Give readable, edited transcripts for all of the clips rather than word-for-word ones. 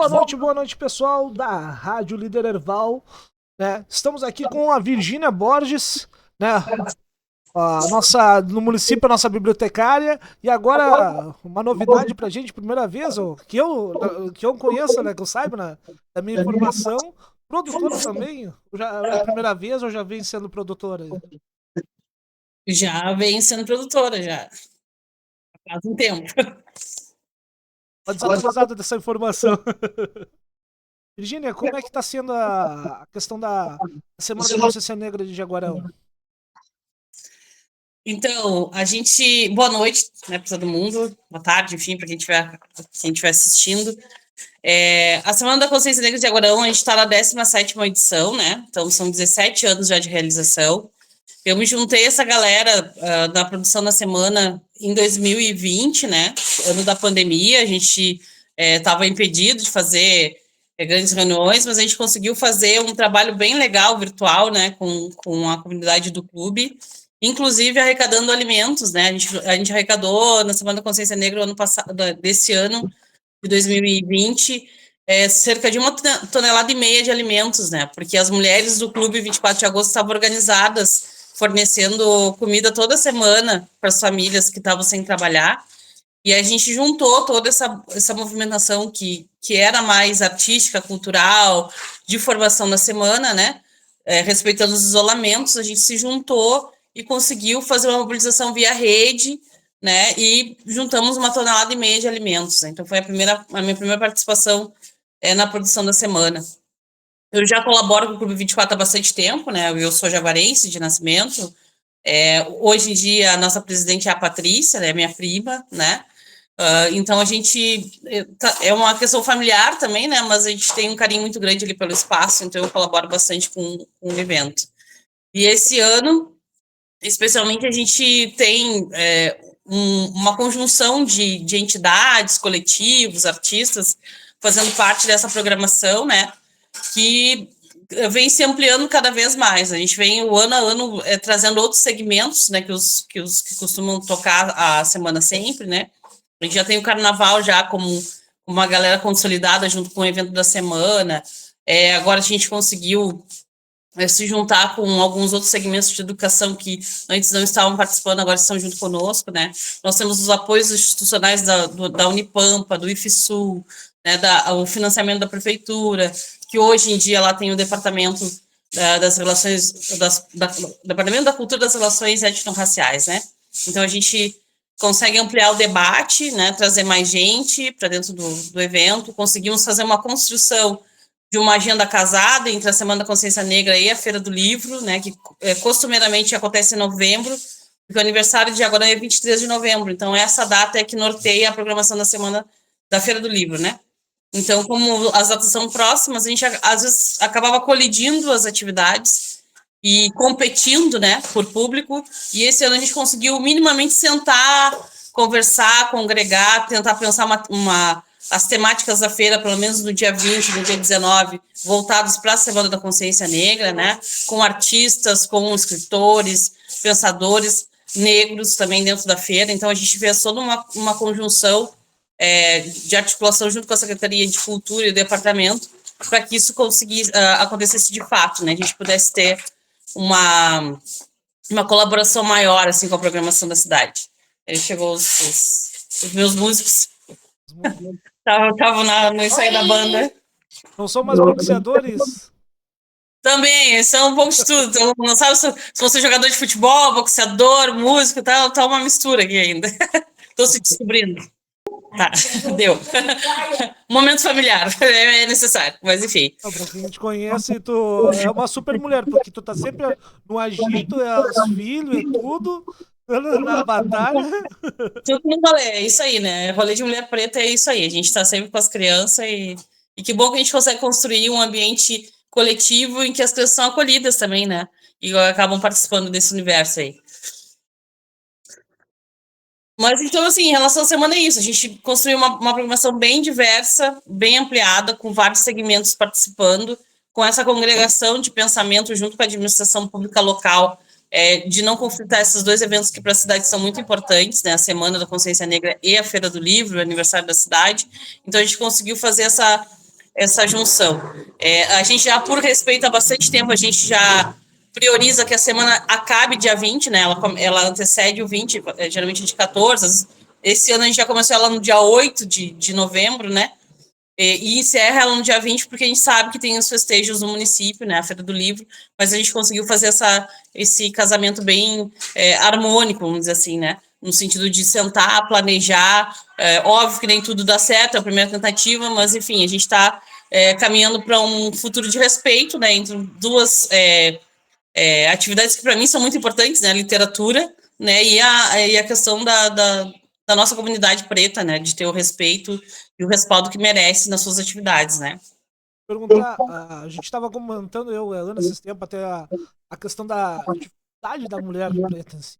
Boa noite, pessoal da Rádio Líder Erval, né? Estamos aqui com a Virgínia Borges, né? No município, a nossa bibliotecária, e agora uma novidade pra gente, primeira vez, que eu conheço, né? Que eu saiba, né, da minha informação, produtora também. É a primeira vez ou já vem sendo produtora? Já vem sendo produtora, já faz um tempo. Tá desatualizada dessa informação. Virgínia, como é que tá sendo a questão da Semana da Consciência Negra de Jaguarão? Então, boa noite, né, para todo mundo, boa tarde, enfim, para quem estiver assistindo. A Semana da Consciência Negra de Jaguarão, a gente está na 17ª edição, né? Então, são 17 anos já de realização. Eu me juntei a essa galera da produção da semana em 2020, né? Ano da pandemia, a gente estava impedido de fazer grandes reuniões, mas a gente conseguiu fazer um trabalho bem legal, virtual, né? Com a comunidade do clube, inclusive arrecadando alimentos, né? A gente arrecadou na Semana da Consciência Negra ano passado, desse ano, de 2020, cerca de 1,5 tonelada de alimentos, né? Porque as mulheres do Clube 24 de Agosto estavam organizadas, fornecendo comida toda semana para as famílias que estavam sem trabalhar. E a gente juntou toda essa movimentação que era mais artística, cultural, de formação na semana, né? Respeitando os isolamentos, a gente se juntou e conseguiu fazer uma mobilização via rede, né? E juntamos 1,5 tonelada de alimentos. Então, foi a minha primeira participação na produção da semana. Eu já colaboro com o Clube 24 há bastante tempo, né? Eu sou jaguarense de nascimento. Hoje em dia, a nossa presidente é a Patrícia, né? Minha prima, né? Então, a gente... É uma questão familiar também, né? Mas a gente tem um carinho muito grande ali pelo espaço, então eu colaboro bastante com o evento. E esse ano, especialmente, a gente tem uma conjunção de entidades, coletivos, artistas, fazendo parte dessa programação, né? Que vem se ampliando cada vez mais. A gente vem, o ano a ano, trazendo outros segmentos, né? Que costumam tocar a semana sempre, né? A gente já tem o carnaval já como uma galera consolidada junto com o evento da semana. Agora a gente conseguiu se juntar com alguns outros segmentos de educação que antes não estavam participando, agora estão junto conosco, né? Nós temos os apoios institucionais da Unipampa, do IFSUL, né, o financiamento da prefeitura, que hoje em dia lá tem o departamento das relações, departamento da cultura das relações étnico-raciais, né? Então a gente consegue ampliar o debate, né, trazer mais gente para dentro do evento, conseguimos fazer uma construção de uma agenda casada entre a Semana da Consciência Negra e a Feira do Livro, né, que costumeiramente acontece em novembro, porque o aniversário de Jaguarão é 23 de novembro, então essa data é que norteia a programação da Semana da Feira do Livro, né? Então, como as datas são próximas, a gente às vezes acabava colidindo as atividades e competindo, né, por público, e esse ano a gente conseguiu minimamente sentar, conversar, congregar, tentar pensar as temáticas da feira, pelo menos no dia 20, no dia 19, voltados para a Semana da Consciência Negra, né? Com artistas, com escritores, pensadores negros também dentro da feira. Então, a gente fez toda uma conjunção de articulação junto com a Secretaria de Cultura e o Departamento para que isso acontecesse de fato, né? A gente pudesse ter uma colaboração maior assim, com a programação da cidade. Aí chegou os meus músicos. Estavam no ensaio da banda. Não são mais boxeadores? Também, são um pouco de tudo. Então, não sabe se você é jogador de futebol, boxeador, músico, tá uma mistura aqui ainda. Estou se descobrindo. Tá, deu. Momento familiar, é necessário, mas enfim. Não, pra quem te conhece, tu é uma super mulher, porque tu tá sempre no agito, é os filhos, é tudo, na batalha. Tudo no rolê, é isso aí, né? Rolê de mulher preta é isso aí. A gente tá sempre com as crianças e que bom que a gente consegue construir um ambiente coletivo em que as crianças são acolhidas também, né? E acabam participando desse universo aí. Mas, então, assim, em relação à semana é isso. A gente construiu uma programação bem diversa, bem ampliada, com vários segmentos participando, com essa congregação de pensamento junto com a administração pública local, de não conflitar esses dois eventos que para a cidade são muito importantes, né? A Semana da Consciência Negra e a Feira do Livro, o aniversário da cidade. Então, a gente conseguiu fazer essa junção. A gente já, por respeito há bastante tempo, a gente já prioriza que a semana acabe dia 20, né? Ela antecede o 20, geralmente de 14. Esse ano a gente já começou ela no dia 8 de novembro, né? E encerra ela no dia 20, porque a gente sabe que tem os festejos no município, né? A Feira do Livro, mas a gente conseguiu fazer esse casamento bem harmônico, vamos dizer assim, né? No sentido de sentar, planejar. Óbvio que nem tudo dá certo, é a primeira tentativa, mas enfim, a gente está caminhando para um futuro de respeito, né? Entre duas atividades que para mim são muito importantes, né? A literatura, né? E a questão da nossa comunidade preta, né? De ter o respeito e o respaldo que merece nas suas atividades, né? Perguntar, a gente estava comentando, eu e a Ana, esses tempos, até a questão da dificuldade da mulher preta em si.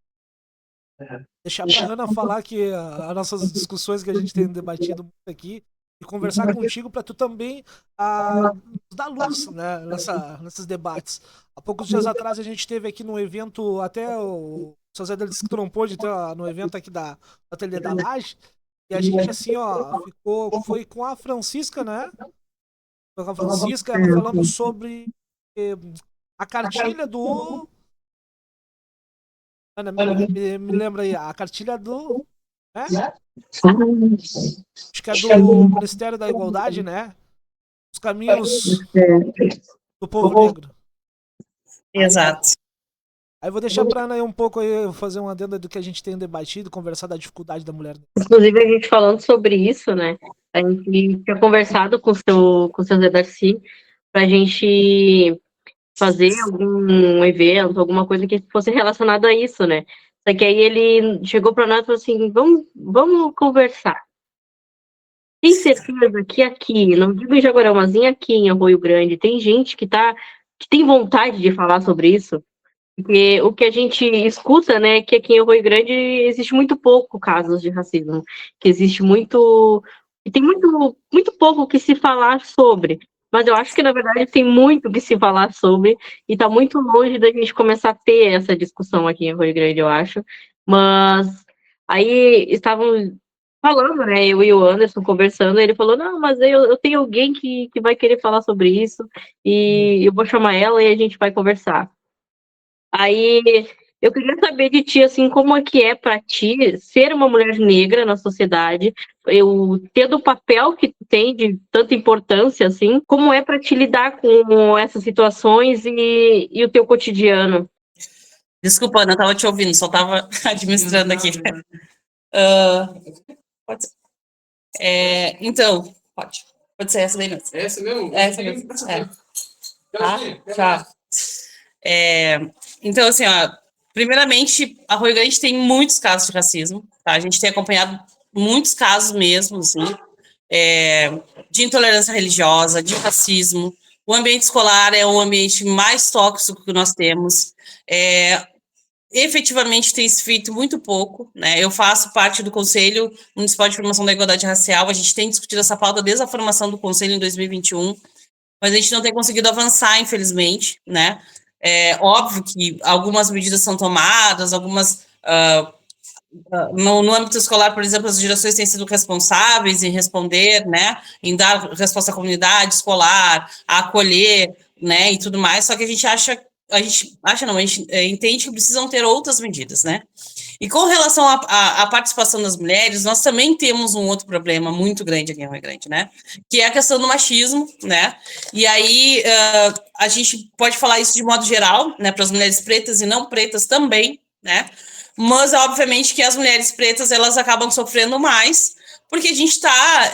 Deixar para a Ana falar que as nossas discussões que a gente tem debatido muito aqui e conversar contigo para tu também dar luz, né, nesses debates. Há poucos dias atrás a gente teve aqui no evento, até o seu Zé disse que tu não pôde ter no evento aqui da Ateliê da Laje, e a gente assim, ó, foi com a Francisca, né? Foi com a Francisca, ela falamos sobre a cartilha do... Ana, me lembra aí, a cartilha do... Né? Acho que é do Ministério da Igualdade, né? Os caminhos do povo negro. Exato. Aí vou deixar pra Ana aí um pouco aí, fazer uma adenda do que a gente tem debatido, conversar da dificuldade da mulher. Inclusive, a gente falando sobre isso, né? A gente tinha conversado com o seu Zé Darcy pra gente fazer algum evento, alguma coisa que fosse relacionada a isso, né? Só que aí ele chegou pra nós e falou assim, vamos conversar. Tem certeza que aqui, não digo em Jaguarão, mas aqui em Arroio Grande, tem gente que tem vontade de falar sobre isso? Porque o que a gente escuta, né, é que aqui em Arroio Grande existe muito pouco casos de racismo, que existe muito, e tem muito pouco que se falar sobre. Mas eu acho que, na verdade, tem muito que se falar sobre, e está muito longe da gente começar a ter essa discussão aqui em Arroio Grande, eu acho. Mas aí estavam falando, né, eu e o Anderson conversando, ele falou, não, mas eu tenho alguém que vai querer falar sobre isso, e eu vou chamar ela e a gente vai conversar. Aí eu queria saber de ti, assim, como é que é para ti ser uma mulher negra na sociedade, eu tendo o papel que tu tem de tanta importância, assim, como é para te lidar com essas situações e o teu cotidiano? Desculpa, Ana, estava te ouvindo, só estava administrando aqui. Pode ser. Então, pode ser essa daí mesmo. Essa mesmo? Essa mesmo. Tá? Tchau. Então, assim, ó, primeiramente, Arroio Grande tem muitos casos de racismo, tá? A gente tem acompanhado muitos casos mesmo, assim, de intolerância religiosa, de racismo. O ambiente escolar é o ambiente mais tóxico que nós temos. Efetivamente tem se feito muito pouco, né? Eu faço parte do Conselho Municipal de Promoção da Igualdade Racial, a gente tem discutido essa pauta desde a formação do Conselho em 2021, mas a gente não tem conseguido avançar, infelizmente, né? Óbvio que algumas medidas são tomadas, algumas... no âmbito escolar, por exemplo, as direções têm sido responsáveis em responder, né? Em dar resposta à comunidade escolar, a acolher, né? E tudo mais, só que a gente entende que precisam ter outras medidas, né? E com relação à participação das mulheres, nós também temos um outro problema muito grande aqui em Rio Grande, né? Que é a questão do machismo, né? E aí a gente pode falar isso de modo geral, né? Para as mulheres pretas e não pretas também, né? Mas obviamente que as mulheres pretas elas acabam sofrendo mais, porque a gente tá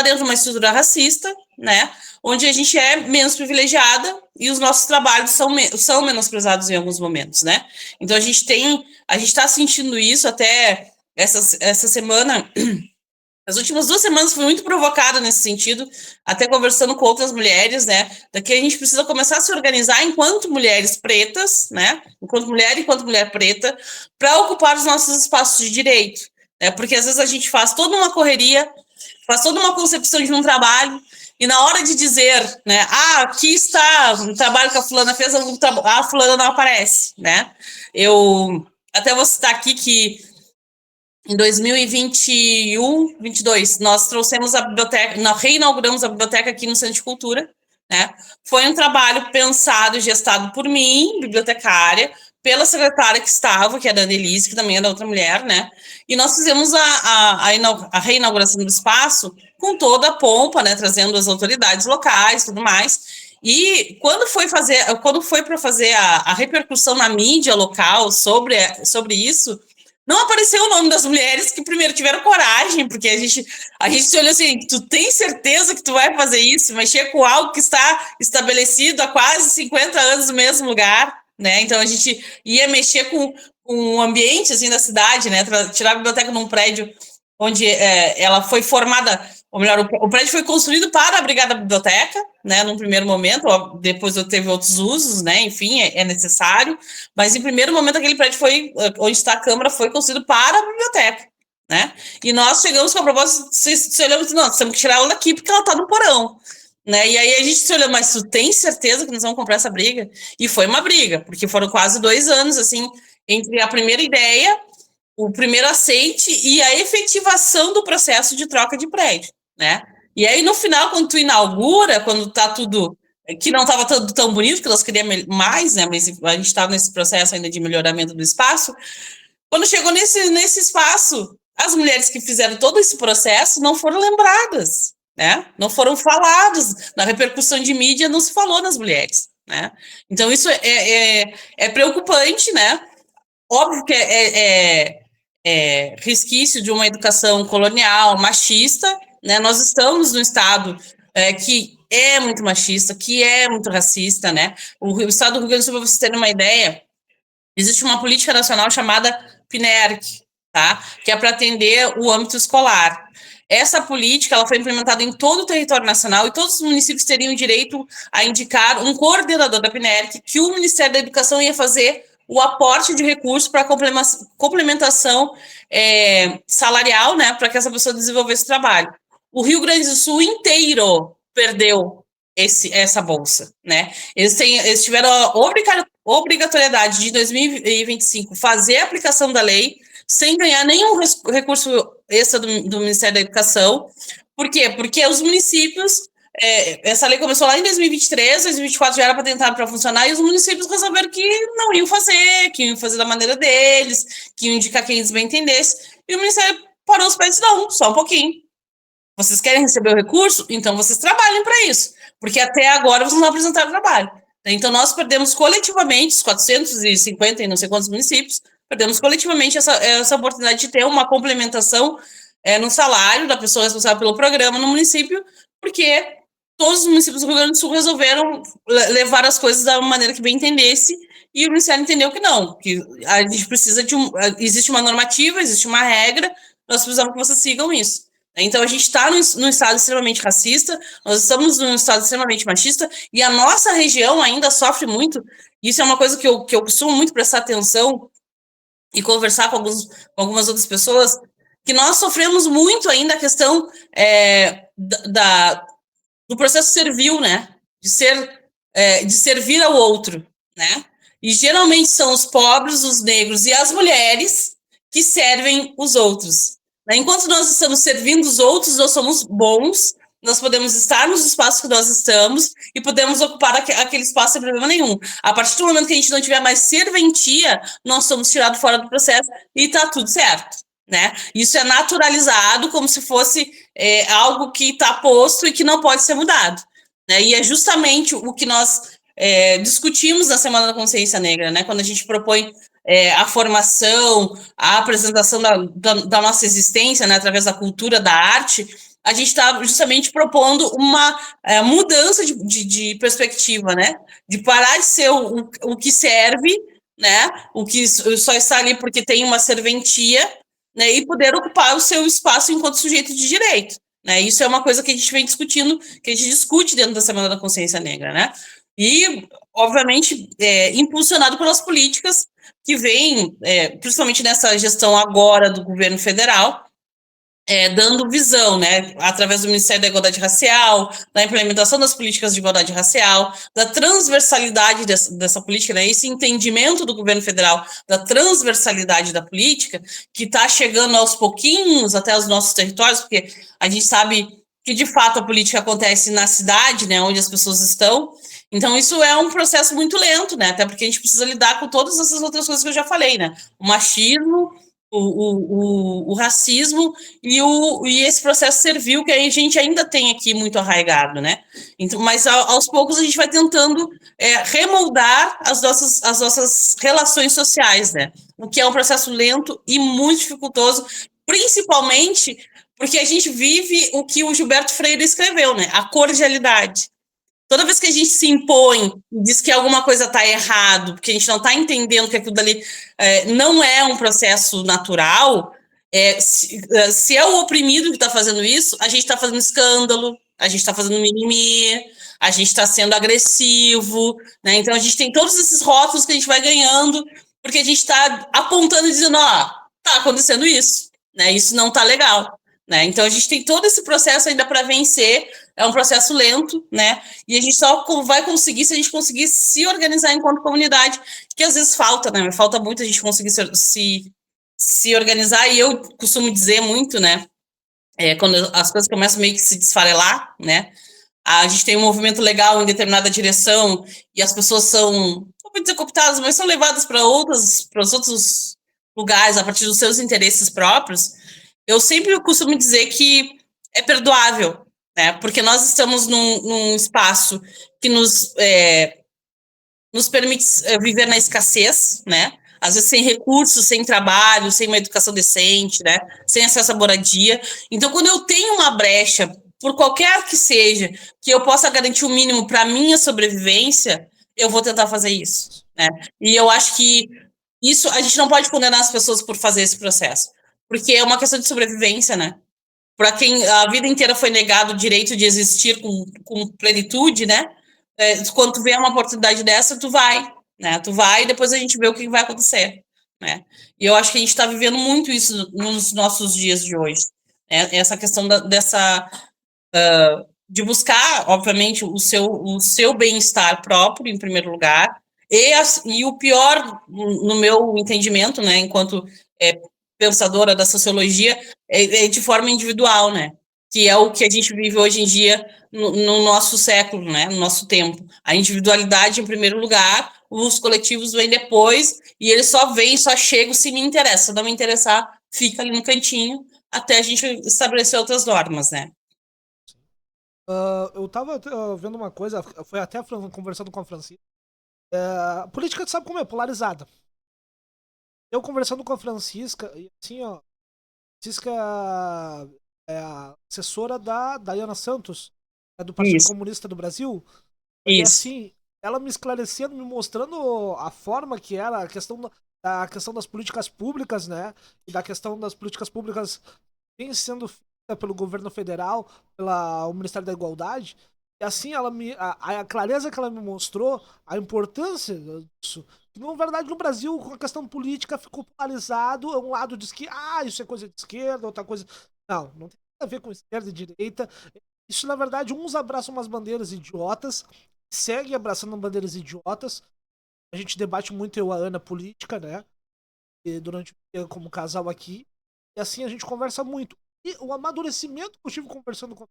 dentro de uma estrutura racista, né? Onde a gente é menos privilegiada e os nossos trabalhos são menosprezados em alguns momentos, né? Então a gente está sentindo isso até essa semana. As últimas 2 semanas fui muito provocada nesse sentido, até conversando com outras mulheres, né? Daqui a gente precisa começar a se organizar enquanto mulheres pretas, né? Enquanto mulher preta, para ocupar os nossos espaços de direito, né? Porque às vezes a gente faz toda uma correria, faz toda uma concepção de um trabalho, e na hora de dizer, né, aqui está o trabalho que a fulana fez, a fulana não aparece, né? Eu até vou citar aqui que em 2021, 22, nós trouxemos a biblioteca, nós reinauguramos a biblioteca aqui no Centro de Cultura, né? Foi um trabalho pensado e gestado por mim, bibliotecária, pela secretária que estava, que é a Annelise, que também é da outra mulher, né? E nós fizemos a reinauguração do espaço com toda a pompa, né? Trazendo as autoridades locais, tudo mais. E quando foi para fazer a repercussão na mídia local sobre isso, não apareceu o nome das mulheres que primeiro tiveram coragem, porque a gente se olhou assim, tu tem certeza que tu vai fazer isso? Mexer com algo que está estabelecido há quase 50 anos no mesmo lugar, né? Então a gente ia mexer com o ambiente assim da cidade, né? Tirar a biblioteca num prédio onde ela foi formada, ou melhor, o prédio foi construído para abrigar a biblioteca, né, num primeiro momento, depois teve outros usos, né, enfim, é necessário, mas em primeiro momento aquele prédio onde está a Câmara, foi construído para a biblioteca, né, e nós chegamos com a proposta, se olhamos, não, temos que tirar ela daqui porque ela está no porão, né, e aí a gente se olhou, mas tu tem certeza que nós vamos comprar essa briga? E foi uma briga, porque foram quase 2 anos, assim, entre a primeira ideia, o primeiro aceite e a efetivação do processo de troca de prédio, né? E aí, no final, quando tu inaugura, quando tá tudo... que não estava tão bonito, que nós queríamos mais, né? Mas a gente estava nesse processo ainda de melhoramento do espaço. Quando chegou nesse espaço, as mulheres que fizeram todo esse processo não foram lembradas, né? Não foram faladas. Na repercussão de mídia, não se falou nas mulheres, né? Então, isso é preocupante, né? Óbvio que resquício de uma educação colonial, machista, né? Nós estamos num estado que é muito machista, que é muito racista, né? O estado do Rio Grande do Sul, para vocês terem uma ideia, existe uma política nacional chamada PNERC, tá? Que é para atender o âmbito escolar. Essa política ela foi implementada em todo o território nacional e todos os municípios teriam direito a indicar um coordenador da PNERC que o Ministério da Educação ia fazer o aporte de recursos para complementação salarial, né, para que essa pessoa desenvolvesse trabalho. O Rio Grande do Sul inteiro perdeu essa bolsa, né? Eles tiveram a obrigatoriedade de 2025 fazer a aplicação da lei sem ganhar nenhum recurso extra do Ministério da Educação. Por quê? Porque os municípios... essa lei começou lá em 2023, 2024 já era para tentar para funcionar, e os municípios resolveram que não iam fazer, que iam fazer da maneira deles, que iam indicar quem eles bem entendessem, e o Ministério parou os pés e disse, não, só um pouquinho. Vocês querem receber o recurso? Então vocês trabalhem para isso, porque até agora vocês não apresentaram trabalho. Então nós perdemos coletivamente, os 450 e não sei quantos municípios, perdemos coletivamente essa oportunidade de ter uma complementação no salário da pessoa responsável pelo programa no município, porque todos os municípios do Rio Grande do Sul resolveram levar as coisas da maneira que bem entendesse, e o Ministério entendeu que não, que a gente precisa existe uma normativa, existe uma regra, nós precisamos que vocês sigam isso. Então, a gente está num estado extremamente racista, nós estamos num estado extremamente machista, e a nossa região ainda sofre muito. Isso é uma coisa que eu costumo muito prestar atenção e conversar com algumas outras pessoas, que nós sofremos muito ainda a questão do processo servil, né? De servir ao outro, né? E geralmente são os pobres, os negros e as mulheres que servem os outros. Enquanto nós estamos servindo os outros, nós somos bons, nós podemos estar nos espaços que nós estamos e podemos ocupar aquele espaço sem problema nenhum. A partir do momento que a gente não tiver mais serventia, nós somos tirados fora do processo e está tudo certo, né? Isso é naturalizado como se fosse algo que está posto e que não pode ser mudado, né? E é justamente o que nós discutimos na Semana da Consciência Negra, né? Quando a gente propõe a formação, a apresentação da nossa existência, né, através da cultura, da arte, a gente está justamente propondo uma mudança de perspectiva, né, de parar de ser o que serve, né, o que só está ali porque tem uma serventia, né, e poder ocupar o seu espaço enquanto sujeito de direito, né. Isso é uma coisa que a gente vem discutindo, que a gente discute dentro da Semana da Consciência Negra, né, e, obviamente, impulsionado pelas políticas que vem, principalmente nessa gestão agora do governo federal, dando visão, né, através do Ministério da Igualdade Racial, da implementação das políticas de igualdade racial, da transversalidade dessa política, né, esse entendimento do governo federal da transversalidade da política, que está chegando aos pouquinhos até os nossos territórios, porque a gente sabe que, de fato, a política acontece na cidade, né, onde as pessoas estão. Então, isso é um processo muito lento, né, até porque a gente precisa lidar com todas essas outras coisas que eu já falei, né, o machismo, o racismo e esse processo servil que a gente ainda tem aqui muito arraigado, né? Então, mas aos poucos a gente vai tentando remoldar as nossas relações sociais, né? O que é um processo lento e muito dificultoso, principalmente porque a gente vive o que o Gilberto Freire escreveu, né? A cordialidade. Toda vez que a gente se impõe e diz que alguma coisa está errado, porque a gente não está entendendo que aquilo dali não é um processo natural, se é o oprimido que está fazendo isso, a gente está fazendo escândalo, a gente está fazendo mimimi, a gente está sendo agressivo, né? Então a gente tem todos esses rótulos que a gente vai ganhando, porque a gente está apontando e dizendo, está acontecendo isso, né? Isso não está legal. Né? Então a gente tem todo esse processo ainda para vencer, é um processo lento, né? E a gente só vai conseguir se a gente conseguir se organizar enquanto comunidade, que às vezes falta, né? Falta muito a gente conseguir se organizar, e eu costumo dizer muito, né? Quando as coisas começam meio que se desfarelar, né? A gente tem um movimento legal em determinada direção e as pessoas são, não vou dizer cooptadas, mas são levadas para os outros lugares a partir dos seus interesses próprios. Eu sempre costumo dizer que é perdoável, né? Porque nós estamos num espaço que nos permite viver na escassez, né? Às vezes sem recursos, sem trabalho, sem uma educação decente, né? Sem acesso à moradia. Então, quando eu tenho uma brecha, por qualquer que seja, que eu possa garantir o mínimo para a minha sobrevivência, eu vou tentar fazer isso, né? E eu acho que isso, a gente não pode condenar as pessoas por fazer esse processo, porque é uma questão de sobrevivência, né? Para quem a vida inteira foi negado o direito de existir com plenitude, né? Quando tu vê uma oportunidade dessa, tu vai, né? Tu vai e depois a gente vê o que vai acontecer, né? E eu acho que a gente está vivendo muito isso nos nossos dias de hoje, né? Essa questão de buscar, obviamente, o seu bem-estar próprio, em primeiro lugar, e o pior, no meu entendimento, né, enquanto pensadora da sociologia, de forma individual, né, que é o que a gente vive hoje em dia no nosso século, né, no nosso tempo. A individualidade em primeiro lugar, os coletivos vêm depois, e eles só chegam se me interessa. Se não me interessar, fica ali no cantinho, até a gente estabelecer outras normas, né. Eu tava vendo uma coisa, foi até conversando com a Francisca. A política, tu sabe como é, polarizada. Eu conversando com a Francisca, e assim, ó, Francisca é a assessora da Dayana Santos, do Partido Comunista do Brasil. E assim, ela me esclarecendo, me mostrando a forma que era a questão das políticas públicas, né? E da questão das políticas públicas vem sendo feita pelo governo federal, pelo Ministério da Igualdade. E assim, a clareza que ela me mostrou, a importância disso. Na verdade, no Brasil, com a questão política, ficou polarizado. Um lado diz que, isso é coisa de esquerda, outra coisa. Não tem nada a ver com esquerda e direita. Isso, na verdade, uns abraçam umas bandeiras idiotas, seguem abraçando bandeiras idiotas. A gente debate muito, eu e a Ana, política, né? E durante o dia, como casal aqui. E assim, a gente conversa muito. E o amadurecimento que eu tive conversando com.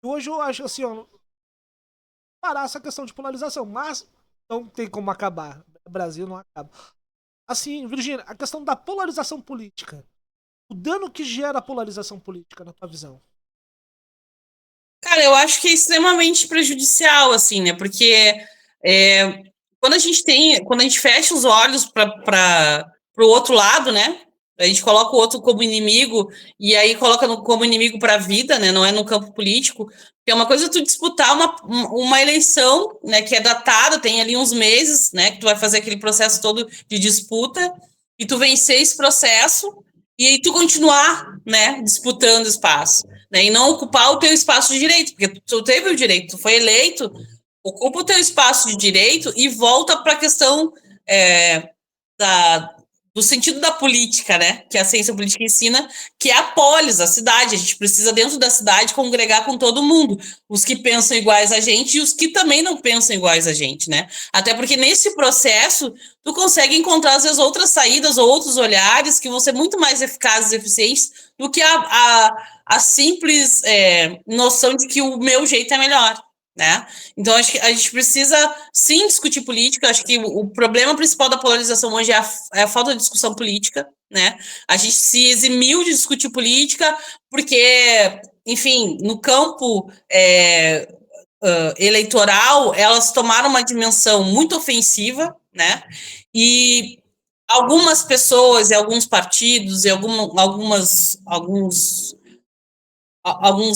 Hoje eu acho assim, ó, parar essa questão de polarização, mas não tem como acabar. O Brasil não acaba. Assim, Virgínia, a questão da polarização política. O dano que gera a polarização política, na tua visão? Cara, eu acho que é extremamente prejudicial, assim, né? Porque quando a gente fecha os olhos para o outro lado, né? A gente coloca o outro como inimigo e aí coloca como inimigo para a vida, né? Não é no campo político. Porque é uma coisa tu disputar uma eleição, né? Que é datada, tem ali uns meses, né? Que tu vai fazer aquele processo todo de disputa e tu vencer esse processo e aí tu continuar, né? Disputando espaço, né? E não ocupar o teu espaço de direito, porque tu teve o direito, tu foi eleito, ocupa o teu espaço de direito e volta para a questão do sentido da política, né? Que a ciência política ensina, que é a polis, a cidade. A gente precisa, dentro da cidade, congregar com todo mundo. Os que pensam iguais a gente e os que também não pensam iguais a gente, né? Até porque nesse processo, tu consegue encontrar, às vezes, outras saídas ou outros olhares que vão ser muito mais eficazes e eficientes do que a simples noção de que o meu jeito é melhor. Né? Então, acho que a gente precisa, sim, discutir política. Acho que o problema principal da polarização hoje é a falta de discussão política. Né? A gente se eximiu de discutir política porque, enfim, no campo eleitoral, elas tomaram uma dimensão muito ofensiva, né? E algumas pessoas e alguns partidos e alguns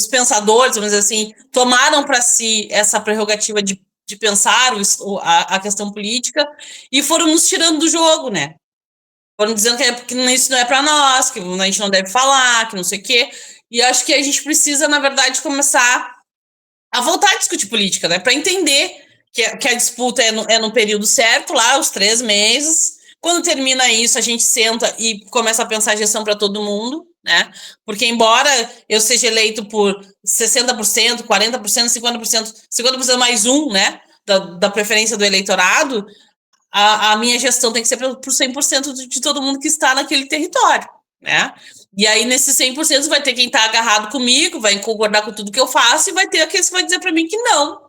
pensadores, vamos dizer assim, tomaram para si essa prerrogativa de pensar a questão política e foram nos tirando do jogo, né? Foram dizendo que isso não é para nós, que a gente não deve falar, que não sei o quê. E acho que a gente precisa, na verdade, começar a voltar a discutir política, né? Para entender que a disputa é no período certo, lá, os 3 meses. Quando termina isso, a gente senta e começa a pensar a gestão para todo mundo, né? Porque embora eu seja eleito por 60%, 40%, 50% mais um, né? Da preferência do eleitorado, a minha gestão tem que ser por 100% de todo mundo que está naquele território, né? E aí, nesses 100%, vai ter quem está agarrado comigo, vai concordar com tudo que eu faço, e vai ter aqueles que vai dizer para mim que não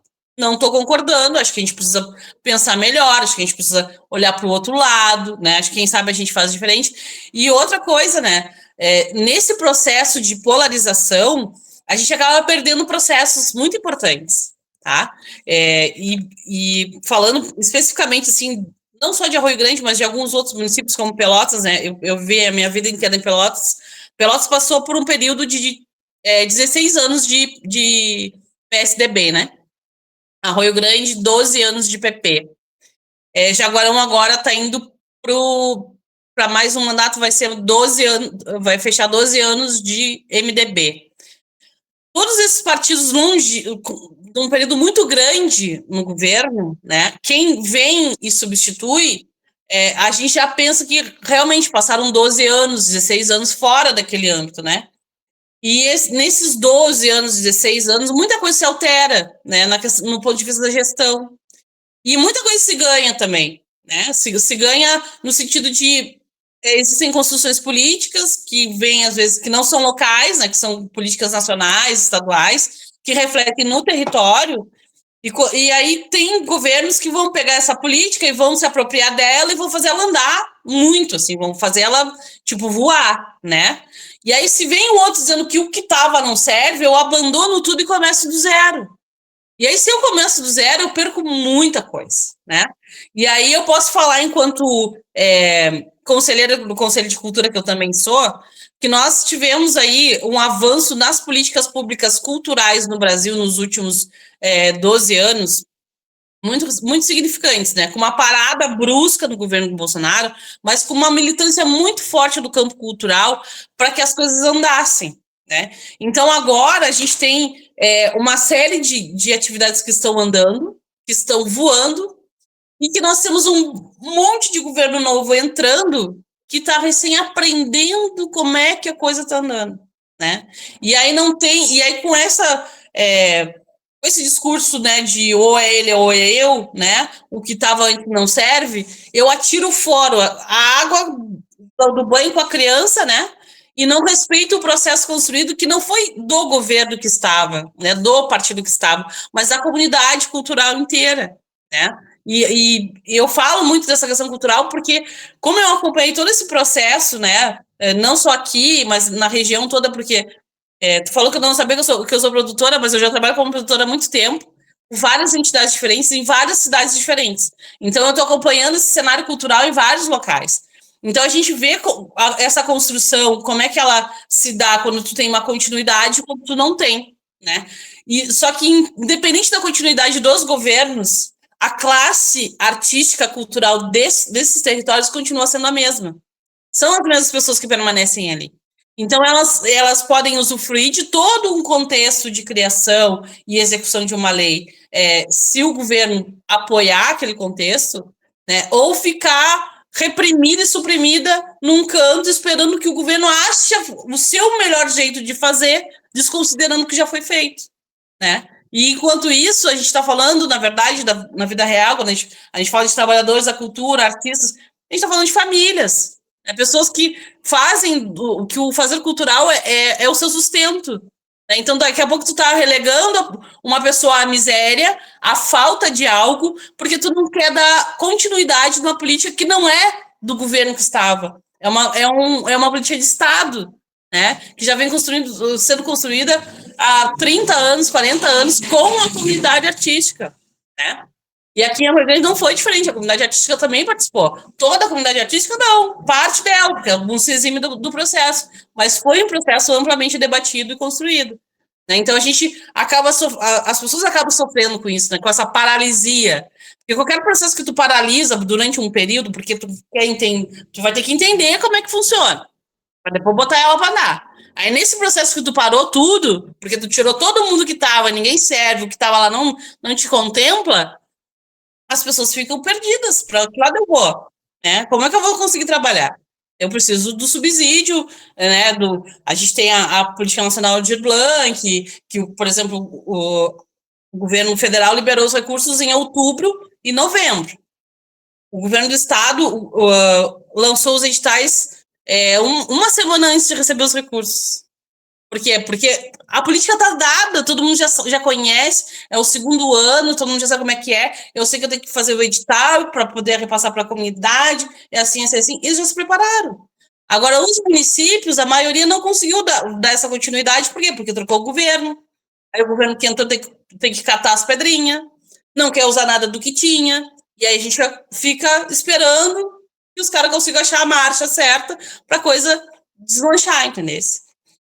estou concordando, acho que a gente precisa pensar melhor, acho que a gente precisa olhar para o outro lado, né? Acho que quem sabe a gente faz diferente. E outra coisa, né? Nesse processo de polarização, a gente acaba perdendo processos muito importantes, tá? E falando especificamente, assim, não só de Arroio Grande, mas de alguns outros municípios como Pelotas, né? Eu vi a minha vida inteira em Pelotas. Pelotas passou por um período de 16 anos de PSDB, né? Arroio Grande, 12 anos de PP. Jaguarão agora está indo para mais um mandato, vai ser 12 anos, vai fechar 12 anos de MDB. Todos esses partidos longe, de um período muito grande no governo, né? Quem vem e substitui, a gente já pensa que realmente passaram 12 anos, 16 anos fora daquele âmbito, né? E nesses 12 anos, 16 anos, muita coisa se altera, né? No ponto de vista da gestão. E muita coisa se ganha também, né? Se ganha no sentido de existem construções políticas que vêm, às vezes, que não são locais, né? Que são políticas nacionais, estaduais, que refletem no território. E aí tem governos que vão pegar essa política e vão se apropriar dela e vão fazer ela andar muito, assim, vão fazer ela, tipo, voar, né? E aí se vem o outro dizendo que o que estava não serve, eu abandono tudo e começo do zero. E aí se eu começo do zero, eu perco muita coisa, né? E aí eu posso falar enquanto conselheira do Conselho de Cultura, que eu também sou, que nós tivemos aí um avanço nas políticas públicas culturais no Brasil nos últimos 12 anos, muito significantes, né? Com uma parada brusca no governo do Bolsonaro, mas com uma militância muito forte do campo cultural para que as coisas andassem, né? Então agora a gente tem uma série de atividades que estão andando, que estão voando, e que nós temos um monte de governo novo entrando que está recém aprendendo como é que a coisa está andando, né? E aí com esse discurso, né, de ou é ele ou é eu, né, o que estava antes não serve, eu atiro fora a água do banho com a criança, né, e não respeito o processo construído que não foi do governo que estava, né, do partido que estava, mas da comunidade cultural inteira, né. E eu falo muito dessa questão cultural porque, como eu acompanhei todo esse processo, né, não só aqui, mas na região toda, porque tu falou que eu não sabia que eu sou produtora, mas eu já trabalho como produtora há muito tempo, com várias entidades diferentes, em várias cidades diferentes. Então, eu estou acompanhando esse cenário cultural em vários locais. Então, a gente vê essa construção, como é que ela se dá quando tu tem uma continuidade e quando tu não tem, né? Só que, independente da continuidade dos governos, a classe artística, cultural desses territórios continua sendo a mesma. São as mesmas pessoas que permanecem ali. Então, elas podem usufruir de todo um contexto de criação e execução de uma lei, se o governo apoiar aquele contexto, né, ou ficar reprimida e suprimida num canto, esperando que o governo ache o seu melhor jeito de fazer, desconsiderando o que já foi feito, né? E enquanto isso, a gente está falando, na verdade, na vida real, quando a gente fala de trabalhadores da cultura, artistas, a gente está falando de famílias, né? Pessoas que fazem que o fazer cultural é o seu sustento. Né? Então, daqui a pouco tu tá relegando uma pessoa à miséria, à falta de algo, porque tu não quer dar continuidade numa política que não é do governo que estava. É uma política de Estado, né? Que já vem sendo construída há 30 anos, 40 anos, com a comunidade artística, né? E aqui em Rio Grande não foi diferente, a comunidade artística também participou. Toda a comunidade artística, não, parte dela, porque alguns se exime do processo, mas foi um processo amplamente debatido e construído. Né? Então a gente as pessoas acabam sofrendo com isso, né? Com essa paralisia. Porque qualquer processo que tu paralisa durante um período, porque tu vai ter que entender como é que funciona, para depois botar ela para andar. Aí nesse processo que tu parou tudo, porque tu tirou todo mundo que tava, ninguém serve, o que tava lá não te contempla, as pessoas ficam perdidas. Para que lado eu vou? Né? Como é que eu vou conseguir trabalhar? Eu preciso do subsídio, né? A gente tem a Política Nacional de Blanc, que, por exemplo, o governo federal liberou os recursos em outubro e novembro. O governo do estado lançou os editais uma semana antes de receber os recursos. Por quê? Porque a política está dada, todo mundo já conhece, é o segundo ano, todo mundo já sabe como é que é. Eu sei que eu tenho que fazer o edital para poder repassar para a comunidade, é assim, assim, assim. Eles já se prepararam. Agora, os municípios, a maioria não conseguiu dar essa continuidade. Por quê? Porque trocou o governo. Aí o governo que entrou tem que catar as pedrinhas, não quer usar nada do que tinha. E aí a gente fica esperando que os caras consigam achar a marcha certa para a coisa deslanchar, entendeu?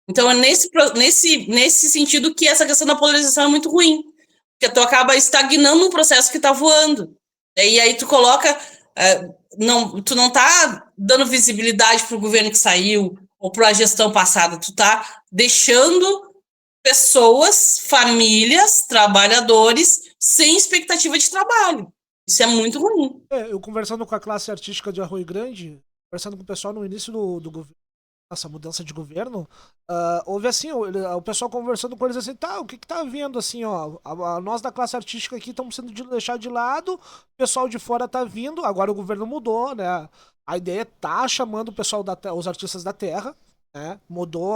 Então, é nesse sentido que essa questão da polarização é muito ruim, porque tu acaba estagnando um processo que está voando. E aí tu coloca... tu não está dando visibilidade para o governo que saiu ou para a gestão passada, tu está deixando pessoas, famílias, trabalhadores sem expectativa de trabalho. Isso é muito ruim. Eu conversando com a classe artística de Arroio Grande, conversando com o pessoal no início do governo, essa mudança de governo, houve assim, o pessoal conversando com eles assim, tá, o que tá vindo assim, ó, nós da classe artística aqui estamos sendo deixados de lado, o pessoal de fora tá vindo, agora o governo mudou, né, a ideia tá chamando o pessoal, os artistas da terra, né, mudou,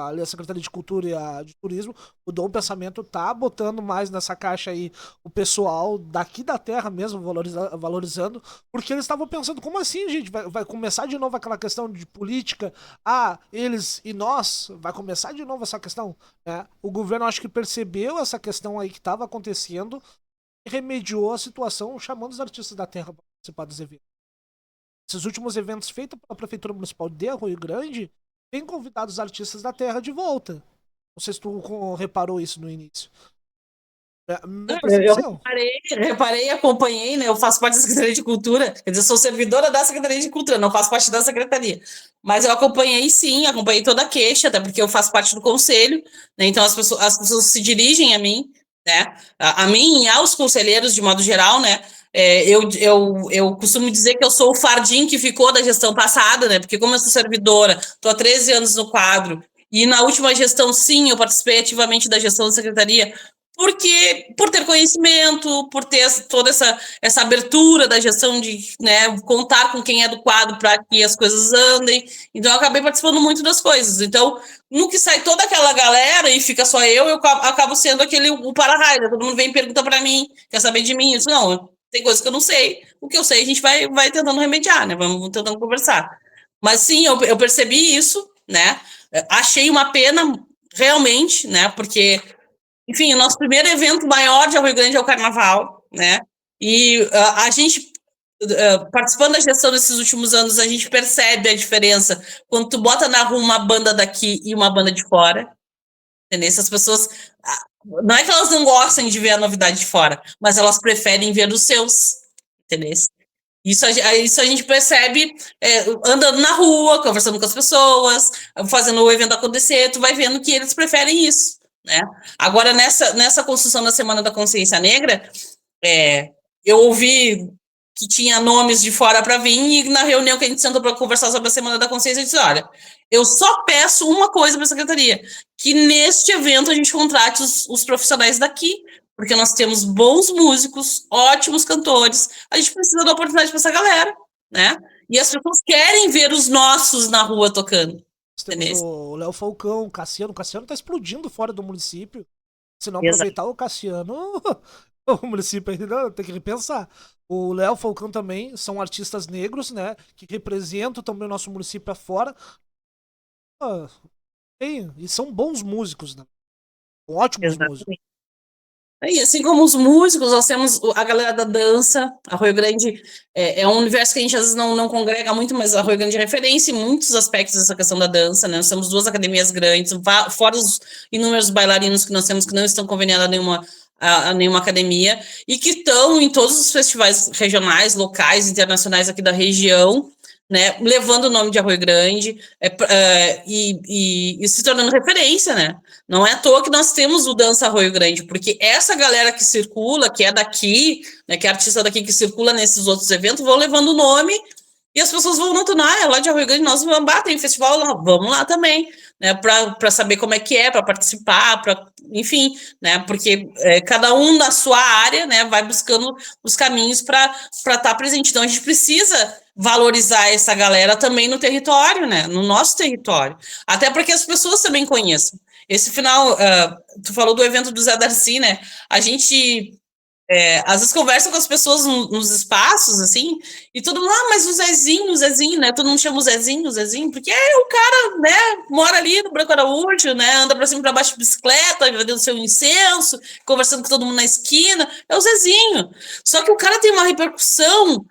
ali a Secretaria de Cultura e a de Turismo, mudou o pensamento, tá botando mais nessa caixa aí o pessoal daqui da terra mesmo, valorizando, porque eles estavam pensando, como assim, gente, vai começar de novo aquela questão de política, eles e nós, vai começar de novo essa questão, né? O governo acho que percebeu essa questão aí que estava acontecendo e remediou a situação chamando os artistas da terra para participar dos eventos. Esses últimos eventos feitos pela Prefeitura Municipal de Arroio Grande têm convidado os artistas da terra de volta. Não sei se tu reparou isso no início. Eu reparei, acompanhei, né? Eu faço parte da Secretaria de Cultura, quer dizer, sou servidora da Secretaria de Cultura, não faço parte da Secretaria. Mas eu acompanhei toda a queixa, até porque eu faço parte do conselho, né? Então as pessoas se dirigem a mim, né? A mim e aos conselheiros, de modo geral, né? Eu costumo dizer que eu sou o fardim que ficou da gestão passada, né? Porque como eu sou servidora, estou há 13 anos no quadro, e na última gestão, sim, eu participei ativamente da gestão da secretaria, porque por ter conhecimento, por ter toda essa abertura da gestão de, né, contar com quem é do quadro para que as coisas andem. Então, eu acabei participando muito das coisas. Então, no que sai toda aquela galera e fica só eu acabo sendo o para-raio. Todo mundo vem e pergunta para mim, quer saber de mim? Eu disse, não, tem coisas que eu não sei. O que eu sei, a gente vai tentando remediar, né? Vamos tentando conversar. Mas, sim, eu percebi isso, né? Achei uma pena, realmente, né? Porque... Enfim, o nosso primeiro evento maior de Arroio Grande é o Carnaval, né? E a gente, participando da gestão desses últimos anos, a gente percebe a diferença quando tu bota na rua uma banda daqui e uma banda de fora, entendeu? Essas pessoas, não é que elas não gostem de ver a novidade de fora, mas elas preferem ver os seus, entendeu? Isso a gente percebe andando na rua, conversando com as pessoas, fazendo o evento acontecer, tu vai vendo que eles preferem isso. Né? Agora, nessa construção da Semana da Consciência Negra, eu ouvi que tinha nomes de fora para vir, e na reunião que a gente sentou para conversar sobre a Semana da Consciência, eu disse, olha, eu só peço uma coisa para a secretaria, que neste evento a gente contrate os profissionais daqui, porque nós temos bons músicos, ótimos cantores, a gente precisa dar oportunidade para essa galera, né? E as pessoas querem ver os nossos na rua tocando. Temos o Léo Falcão, o Cassiano tá explodindo fora do município. Se não Exato. aproveitar o Cassiano, o município ainda tem que repensar. O Léo Falcão também são artistas negros, né? Que representam também o nosso município afora. E são bons músicos, né? Ótimos Exatamente. músicos. E assim como os músicos, nós temos a galera da dança. A Rio Grande é um universo que a gente às vezes não congrega muito, mas a Rio Grande é referência em muitos aspectos dessa questão da dança, né? Nós temos 2 academias grandes, fora os inúmeros bailarinos que nós temos que não estão conveniados a nenhuma academia, e que estão em todos os festivais regionais, locais, internacionais aqui da região, né, levando o nome de Arroio Grande e se tornando referência, né? Não é à toa que nós temos o Dança Arroio Grande, porque essa galera que circula, que é daqui, né, que é artista daqui que circula nesses outros eventos, vão levando o nome e as pessoas vão notando, é lá de Arroio Grande, nós vamos tem festival lá, vamos lá também, né, para saber como é que é, para participar, enfim, né, porque cada um na sua área, né, vai buscando os caminhos para estar presente. Então a gente precisa valorizar essa galera também no território, né, no nosso território, até para que as pessoas também conheçam. Esse final, tu falou do evento do Zé Darcy, né, a gente às vezes conversa com as pessoas nos espaços, assim, e todo mundo, mas o Zezinho, né, todo mundo chama o Zezinho, porque o cara, né, mora ali no Branco Araújo, né, anda pra cima e pra baixo de bicicleta, vendendo seu incenso, conversando com todo mundo na esquina, é o Zezinho. Só que o cara tem uma repercussão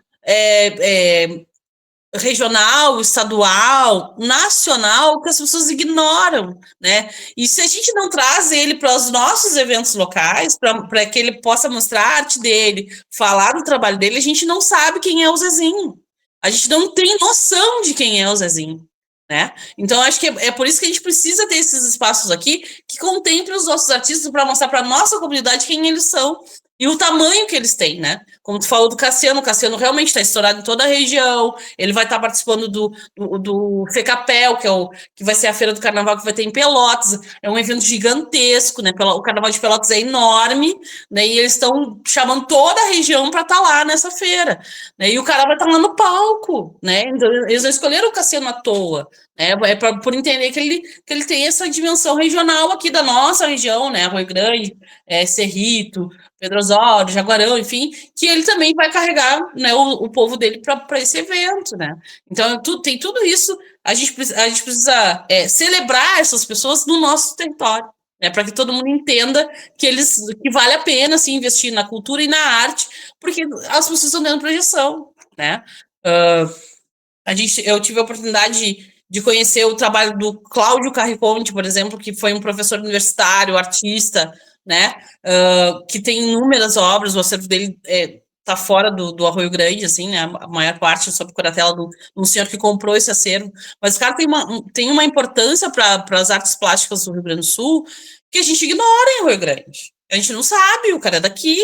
regional, estadual, nacional, que as pessoas ignoram, né? E se a gente não traz ele para os nossos eventos locais, para que ele possa mostrar a arte dele, falar do trabalho dele, a gente não sabe quem é o Zezinho. A gente não tem noção de quem é o Zezinho, né? Então, acho que é por isso que a gente precisa ter esses espaços aqui que contemplem os nossos artistas para mostrar para a nossa comunidade quem eles são e o tamanho que eles têm, né? Como tu falou do Cassiano, o Cassiano realmente está estourado em toda a região, ele vai estar participando do FECAPEL, que vai ser a feira do carnaval que vai ter em Pelotas, é um evento gigantesco, né? O carnaval de Pelotas é enorme, né? E eles estão chamando toda a região para estar lá nessa feira, né? E o cara vai estar lá no palco, né? Então, eles não escolheram o Cassiano à toa, né? Por entender que ele tem essa dimensão regional aqui da nossa região, né? Arroio Grande, Cerrito, Pedro Osório, Jaguarão, enfim, que ele também vai carregar, né, o povo dele para esse evento, né? Então, tem tudo isso, a gente precisa celebrar essas pessoas no nosso território, né, para que todo mundo entenda que vale a pena assim, investir na cultura e na arte, porque as pessoas estão dando projeção, né? Eu tive a oportunidade de conhecer o trabalho do Cláudio Carriconte, por exemplo, que foi um professor universitário, artista, né, que tem inúmeras obras, o acervo dele está fora do Arroio Grande, assim, né, a maior parte sob curatela de um senhor que comprou esse acervo, mas o cara tem uma importância para as artes plásticas do Rio Grande do Sul que a gente ignora em Rio Grande, a gente não sabe, o cara é daqui,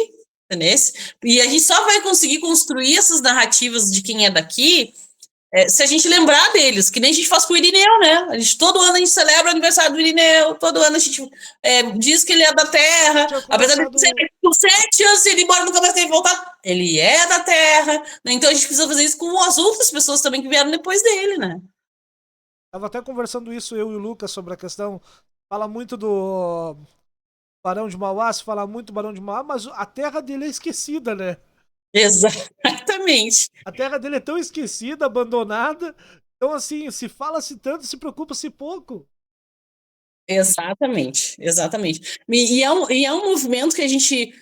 entendeu? E a gente só vai conseguir construir essas narrativas de quem é daqui se a gente lembrar deles, que nem a gente faz com o Irineu, né? Todo ano a gente celebra o aniversário do Irineu, todo ano a gente diz que ele é da terra, apesar de ser por 7 anos ele embora nunca mais ter voltado, ele é da terra, né? Então a gente precisa fazer isso com as outras pessoas também que vieram depois dele, né? Tava até conversando isso, eu e o Lucas, sobre a questão, fala muito do Barão de Mauá, se fala muito do Barão de Mauá, mas a terra dele é esquecida, né? Exatamente. A terra dele é tão esquecida, abandonada. Então, assim, se fala-se tanto, se preocupa-se pouco. Exatamente. E é um movimento que a gente,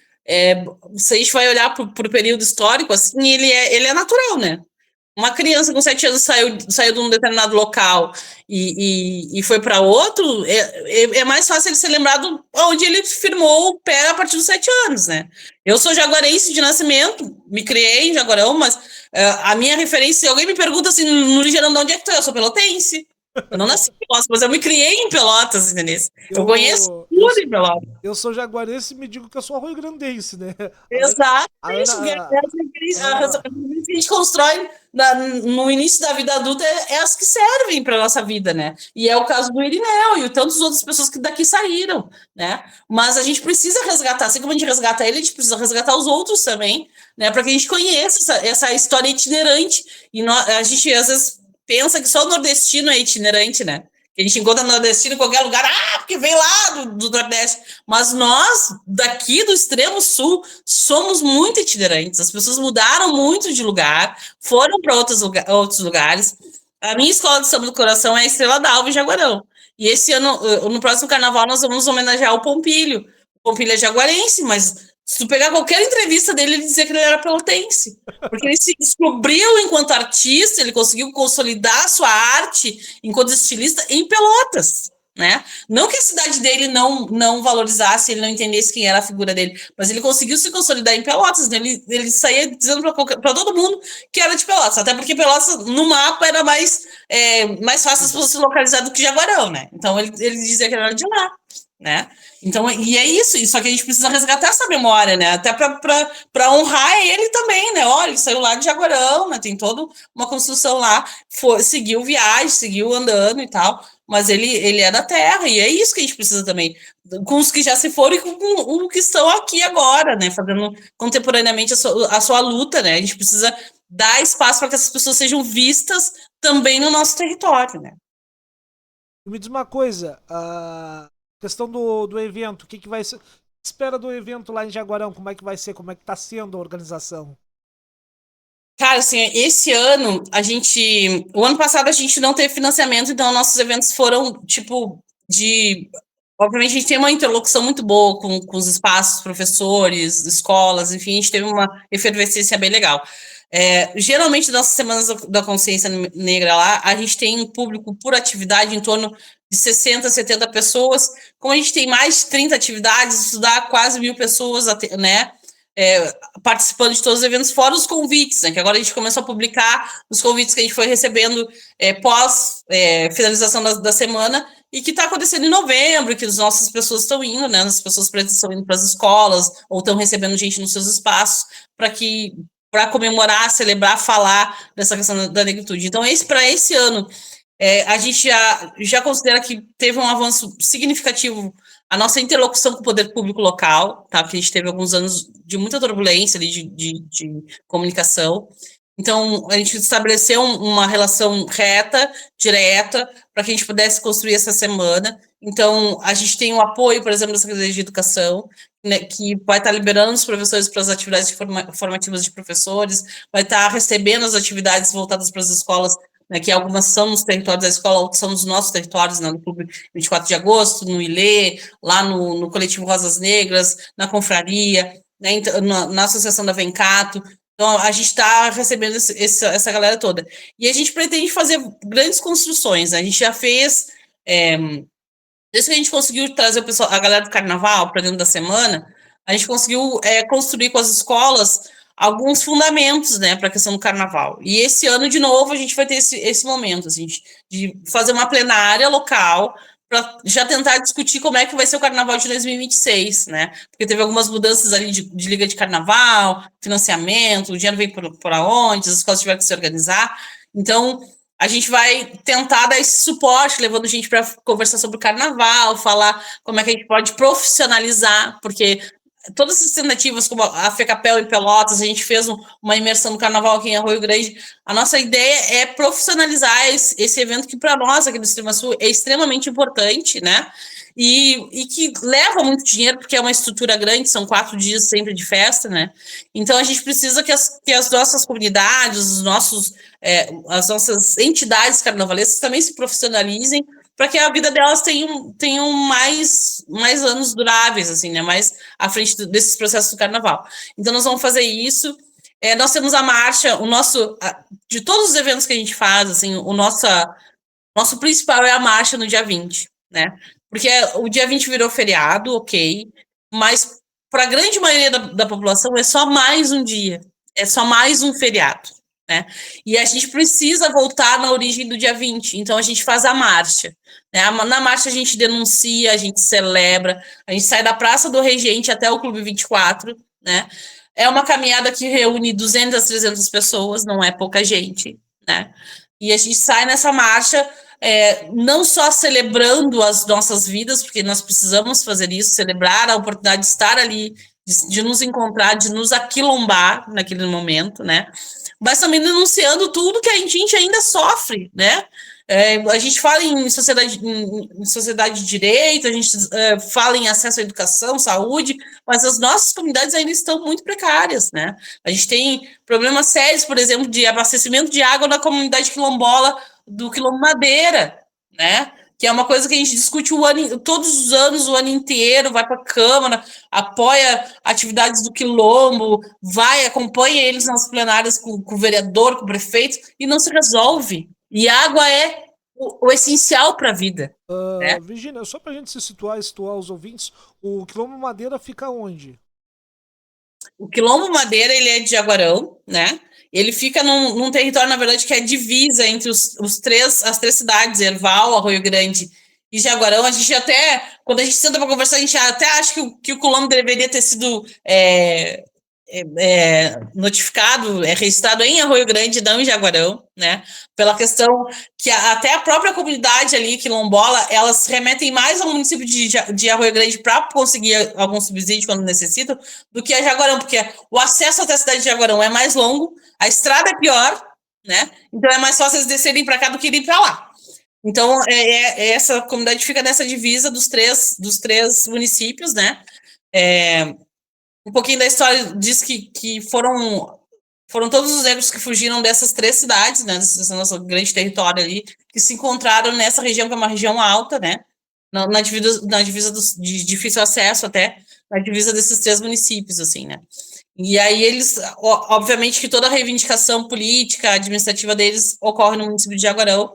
se a gente vai olhar para o período histórico, assim, ele é natural, né? Uma criança com 7 anos saiu de um determinado local e foi para outro, é mais fácil ele ser lembrado onde ele firmou o pé a partir dos 7 anos, né? Eu sou jaguarense de nascimento, me criei em Jaguarão, mas a minha referência, se alguém me pergunta assim, no Ligeirão, de onde é que tu é? Eu sou pelotense, Eu não nasci em Pelotas, mas eu me criei em Pelotas, entendeu? Eu conheço Eu, tudo em Pelotas. eu sou jaguarense e me digo que eu sou arroio-grandense, né? Exato, A isso. Ana, a As Ana, referências que a gente constrói no início da vida adulta é as que servem para nossa vida, né? E é o caso do Irineu e tantas outras pessoas que daqui saíram, né? Mas a gente precisa resgatar, assim como a gente resgata ele, a gente precisa resgatar os outros também, né? Para que a gente conheça essa história itinerante. E a gente, às vezes, pensa que só o nordestino é itinerante, né? Que a gente encontra nordestino em qualquer lugar, porque vem lá do Nordeste. Mas nós, daqui do extremo sul, somos muito itinerantes. As pessoas mudaram muito de lugar, foram para outros lugares. A minha escola de samba do coração é a Estrela d'Alva em Jaguarão. E esse ano, no próximo carnaval, nós vamos homenagear o Pompílio. O Pompílio é jaguarense, mas se tu pegar qualquer entrevista dele, ele dizia que ele era pelotense. Porque ele se descobriu enquanto artista, ele conseguiu consolidar sua arte enquanto estilista em Pelotas. Né? Não que a cidade dele não valorizasse, ele não entendesse quem era a figura dele, mas ele conseguiu se consolidar em Pelotas, né? Ele saía dizendo para todo mundo que era de Pelotas, até porque Pelotas no mapa era mais fácil as pessoas se localizar do que Jaguarão, né? Então ele dizia que era de lá, né? Então, e é isso, só que a gente precisa resgatar essa memória, né? Até para honrar ele também, né? Olha, ele saiu lá de Jaguarão, né? Tem toda uma construção lá, seguiu viagem, seguiu andando e tal, mas ele é da terra, e é isso que a gente precisa também, com os que já se foram e com os que estão aqui agora, né? Fazendo contemporaneamente a sua luta, né? A gente precisa dar espaço para que essas pessoas sejam vistas também no nosso território, né? me diz uma coisa, a questão do evento, o que vai ser? Espera do evento lá em Jaguarão, como é que vai ser? Como é que tá sendo a organização? Cara, assim, esse ano, o ano passado a gente não teve financiamento, então nossos eventos foram, tipo, obviamente a gente tem uma interlocução muito boa com os espaços, professores, escolas, enfim, a gente teve uma efervescência bem legal. Geralmente, nas Semanas da Consciência Negra lá, a gente tem um público por atividade em torno de 60, 70 pessoas. Como a gente tem mais de 30 atividades, isso dá quase 1.000 pessoas, né? Participando de todos os eventos, fora os convites, né? Que agora a gente começou a publicar os convites que a gente foi recebendo pós finalização da semana e que está acontecendo em novembro, que as nossas pessoas estão indo, né? As pessoas pretas estão indo para as escolas ou estão recebendo gente nos seus espaços para comemorar, celebrar, falar dessa questão da negritude. Então, para esse ano, a gente já considera que teve um avanço significativo a nossa interlocução com o poder público local, tá? Porque a gente teve alguns anos de muita turbulência ali de comunicação. Então, a gente estabeleceu uma relação reta, direta, para que a gente pudesse construir essa semana. Então, a gente tem o apoio, por exemplo, da Secretaria de Educação, né, que vai estar liberando os professores para as atividades formativas de professores, vai estar recebendo as atividades voltadas para as escolas, né, que algumas são nos territórios da escola, outras são nos nossos territórios, né, no Clube 24 de Agosto, no ILE, lá no Coletivo Rosas Negras, na Confraria, né, na Associação da Vencato. Então, a gente está recebendo essa galera toda. E a gente pretende fazer grandes construções, né? A gente já fez... desde que a gente conseguiu trazer a galera do carnaval para dentro da semana, a gente conseguiu construir com as escolas alguns fundamentos, né, para a questão do carnaval. E esse ano, de novo, a gente vai ter esse momento, assim, de fazer uma plenária local para já tentar discutir como é que vai ser o carnaval de 2026, né? Porque teve algumas mudanças ali de liga de carnaval, financiamento, o dinheiro vem por onde, as escolas tiveram que se organizar. Então, a gente vai tentar dar esse suporte, levando gente para conversar sobre o carnaval, falar como é que a gente pode profissionalizar, porque todas as tentativas, como a FECAPEL em Pelotas, a gente fez uma imersão no carnaval aqui em Arroio Grande. A nossa ideia é profissionalizar esse evento que, para nós, aqui do Extrema Sul, é extremamente importante, né? E que leva muito dinheiro, porque é uma estrutura grande, são 4 dias sempre de festa, né? Então, a gente precisa que as nossas comunidades, as nossas entidades carnavalescas também se profissionalizem, para que a vida delas tenham mais anos duráveis, assim, né? Mais à frente desses processos do carnaval. Então, nós vamos fazer isso. Nós temos a marcha, de todos os eventos que a gente faz, assim, o nosso principal é a marcha no dia 20, né? Porque o dia 20 virou feriado, ok, mas para a grande maioria da população é só mais um dia, é só mais um feriado, né? E a gente precisa voltar na origem do dia 20, então a gente faz a marcha, né? Na marcha a gente denuncia, a gente celebra, a gente sai da Praça do Regente até o Clube 24, né? É uma caminhada que reúne 200, 300 pessoas, não é pouca gente, né? E a gente sai nessa marcha, não só celebrando as nossas vidas, porque nós precisamos fazer isso, celebrar a oportunidade de estar ali, de nos encontrar, de nos aquilombar naquele momento, né? Mas também denunciando tudo que a gente ainda sofre, né? A gente fala em sociedade de direito, a gente fala em acesso à educação, saúde, mas as nossas comunidades ainda estão muito precárias, né? A gente tem problemas sérios, por exemplo, de abastecimento de água na comunidade quilombola do Quilombo Madeira, né? Que é uma coisa que a gente discute todos os anos, o ano inteiro, vai para a Câmara, apoia atividades do Quilombo, acompanha eles nas plenárias com o vereador, com o prefeito, e não se resolve. E água é o essencial para a vida. Né? Virgínia, só para a gente se situar os ouvintes, o Quilombo Madeira fica onde? O Quilombo Madeira, ele é de Jaguarão, né? Ele fica num território, na verdade, que é divisa entre as três cidades, Erval, Arroio Grande e Jaguarão. A gente até, quando a gente senta para conversar, a gente até acha que o Quilombo deveria ter sido notificado, registrado em Arroio Grande, não em Jaguarão, né? Pela questão que até a própria comunidade ali, quilombola, elas remetem mais ao município de Arroio Grande para conseguir algum subsídio quando necessitam, do que a Jaguarão, porque o acesso até a cidade de Jaguarão é mais longo, a estrada é pior, né? Então é mais fácil eles descerem para cá do que irem para lá. Então, essa comunidade fica nessa divisa dos três municípios, né? Um pouquinho da história diz que foram todos os negros que fugiram dessas 3 cidades, né, desse nosso grande território ali, que se encontraram nessa região, que é uma região alta, né, na divisa de difícil acesso até, na divisa desses 3 municípios, assim, né. E aí eles, obviamente que toda a reivindicação política, administrativa deles ocorre no município de Jaguarão,